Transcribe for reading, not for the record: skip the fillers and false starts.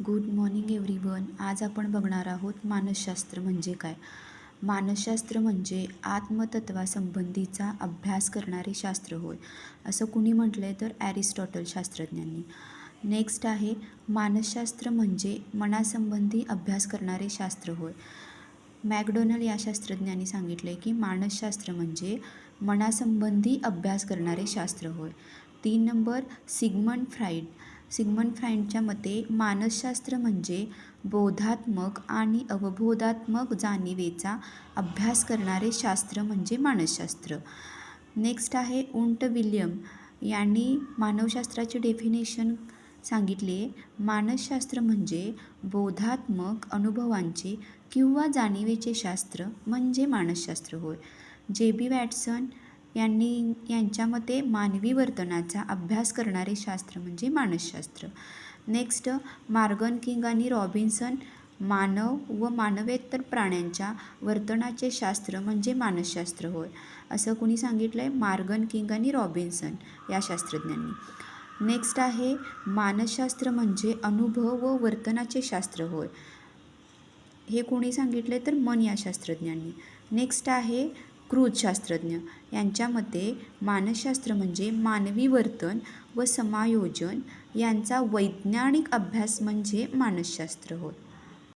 Good morning everyone. आज आपण बघणार आहोत मानसशास्त्र म्हणजे काय. मानसशास्त्र म्हणजे आत्मतत्वासंबंधीचा अभ्यास करणारे शास्त्र होय, असं कुणी म्हटलं आहे तर ॲरिस्टॉटल शास्त्रज्ञांनी. नेक्स्ट आहे मानसशास्त्र म्हणजे मनासंबंधी अभ्यास करणारे शास्त्र होय. मॅकडोनल या शास्त्रज्ञांनी सांगितले की मानसशास्त्र म्हणजे मनासंबंधी अभ्यास करणारे शास्त्र होय. 3 नंबर सिग्मंड फ्राईड. सिग्मंड फ्राईडच्या मते मानसशास्त्र म्हणजे बोधात्मक आणि अवबोधात्मक जाणिवेचा अभ्यास करणारे शास्त्र म्हणजे मानसशास्त्र. नेक्स्ट आहे उंट विल्यम यांनी मानवशास्त्राची डेफिनेशन सांगितली आहे. मानसशास्त्र म्हणजे बोधात्मक अनुभवांचे किंवा जाणिवेचे शास्त्र म्हणजे मानसशास्त्र होय. जे.बी. वॅटसन यांच्या मते मानवी वर्तनाचा अभ्यास करणारे शास्त्र म्हणजे मानसशास्त्र. नेक्स्ट मॉर्गन किंग आणि रॉबिन्सन मानव व मानवेतर प्राण्यांच्या वर्तनाचे शास्त्र म्हणजे मानसशास्त्र होय, असं कुणी सांगितलं आहे? मॉर्गन किंग आणि रॉबिन्सन या शास्त्रज्ञांनी. नेक्स्ट आहे मानसशास्त्र म्हणजे अनुभव व वर्तनाचे शास्त्र होय, हे कोणी सांगितले तर मन या शास्त्रज्ञांनी. नेक्स्ट आहे क्रूज शास्त्रज्ञ यांच्या मते मानसशास्त्र म्हणजे मानवी वर्तन व समायोजन यांचा वैज्ञानिक अभ्यास म्हणजे मानसशास्त्र होय.